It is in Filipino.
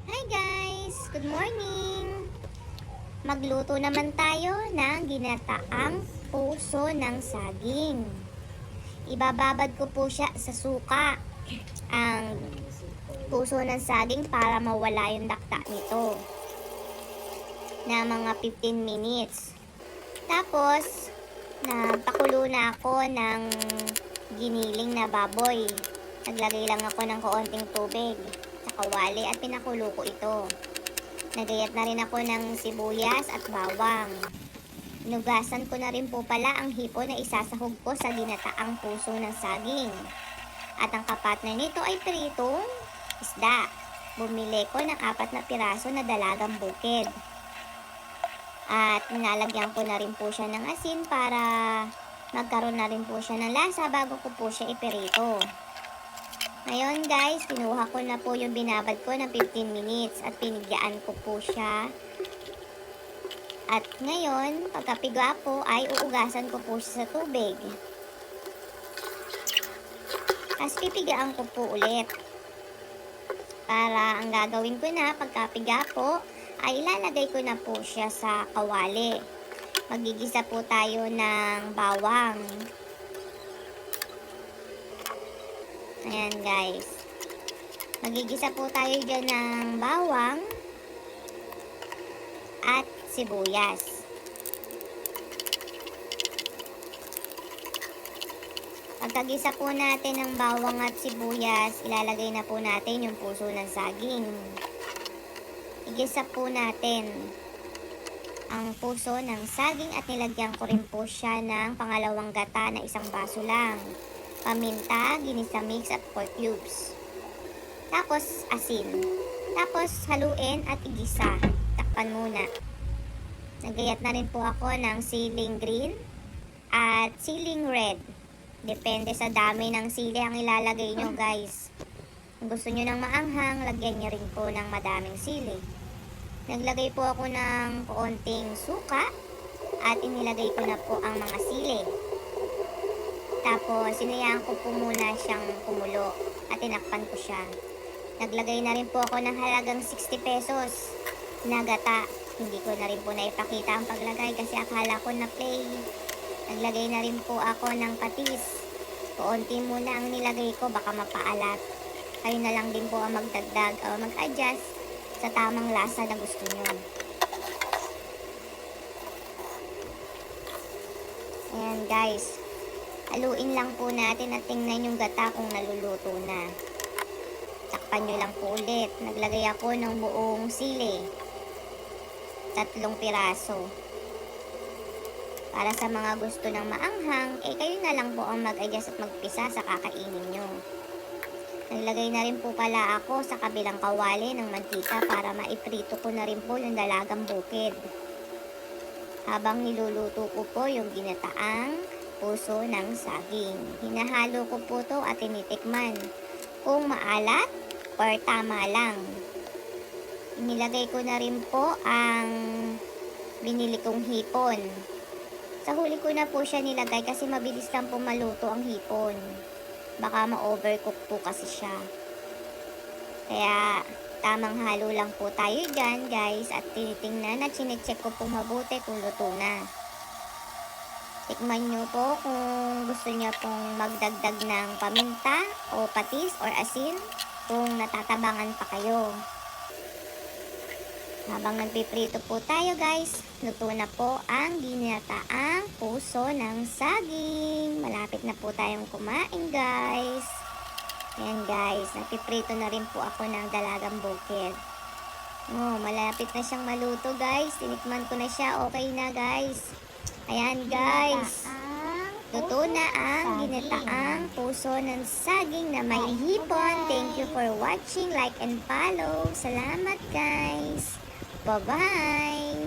Hi guys! Good morning! Magluto naman tayo ng ginataang puso ng saging. Ibababad ko po siya sa suka ang puso ng saging para mawala yung dakta nito na mga 15 minutes. Tapos, napakulo na ako ng giniling na baboy. Naglagay lang ako ng kaunting tubig sa kawali at pinakulo ko ito. Nagayat na rin ako ng sibuyas at bawang. Inugasan ko na rin po pala ang hipon na isasahog ko sa ginataang puso ng saging. At ang kapatner nito ay pritong isda. Bumili ko ng 4 na piraso na dalagang bukid. At nalagyan ko na rin po siya ng asin para magkaroon na rin po siya ng lasa bago ko po siya iprito. Ngayon guys, pinuha ko na po yung binabad ko ng 15 minutes at pinigyaan ko po siya. At ngayon, pagkapiga po ay uugasan ko po siya sa tubig. Tapos pipigaan ko po ulit. Para ang gagawin ko na pagkapiga po ay ilalagay ko na po siya sa kawali. Magigisa po tayo ng bawang. Ayan guys. Magigisa po tayo dyan ng bawang at sibuyas. Pagkagisa po natin ng bawang at sibuyas, ilalagay na po natin yung puso ng saging. Igisa po natin ang puso ng saging at nilagyan ko rin po siya ng pangalawang gata na 1 baso lang. Paminta, ginisa mix at pork cubes. Tapos asin. Tapos haluin at igisa. Takpan muna. Nagayat na rin po ako ng siling green at siling red. Depende sa dami ng sili ang ilalagay nyo guys. Kung gusto nyo ng maanghang, lagyan nyo rin po ng madaming sili. Naglagay po ako ng konting suka at inilagay ko na po ang mga sili. Tapos, sinayaan ko po muna siyang kumulo at tinakpan ko siya. Naglagay na rin po ako ng halagang 60 pesos na gata. Hindi ko na rin po naipakita ang paglagay kasi akala ko na play. Naglagay na rin po ako ng patis. Kaunti muna ang nilagay ko, baka mapaalat. Kayo na lang din po ang magdagdag o mag-adjust sa tamang lasa na gusto nyo. Ayan guys. Haluin lang po natin at tingnan yung gata kung naluluto na. Takpan nyo lang po ulit. Naglagay ako ng buong sili. 3 piraso. Para sa mga gusto ng maanghang, kayo na lang po ang mag-adjust at magpisa sa kakainin nyo. Naglagay na rin po pala ako sa kabilang kawali ng mantika para maiprito ko na rin po yung dalagang bukid. Habang niluluto ko po yung ginataang puso ng saging. Hinahalo ko po to at tinitikman kung maalat or tama lang. Inilagay ko na rin po ang binili kong hipon. Sa huli ko na po siya nilagay kasi mabilis lang po maluto ang hipon. Baka ma-overcook po kasi siya. Kaya tamang halo lang po tayo dyan guys at tinitingnan at chinecheck ko po mabuti kung luto na. Tikman nyo po kung gusto nyo pong magdagdag ng paminta o patis or asin kung natatabangan pa kayo. Habang nagpiprito po tayo guys, luto na po ang ginataang puso ng saging. Malapit na po tayong kumain guys. Ayan guys, nagpiprito na rin po ako ng dalagang bukid. Oh, malapit na siyang maluto guys. Tinikman ko na siya, okay na guys. Ayan guys, luto na ang ginataang puso ng saging na may hipon. Thank you for watching, like and follow. Salamat guys. Bye-bye.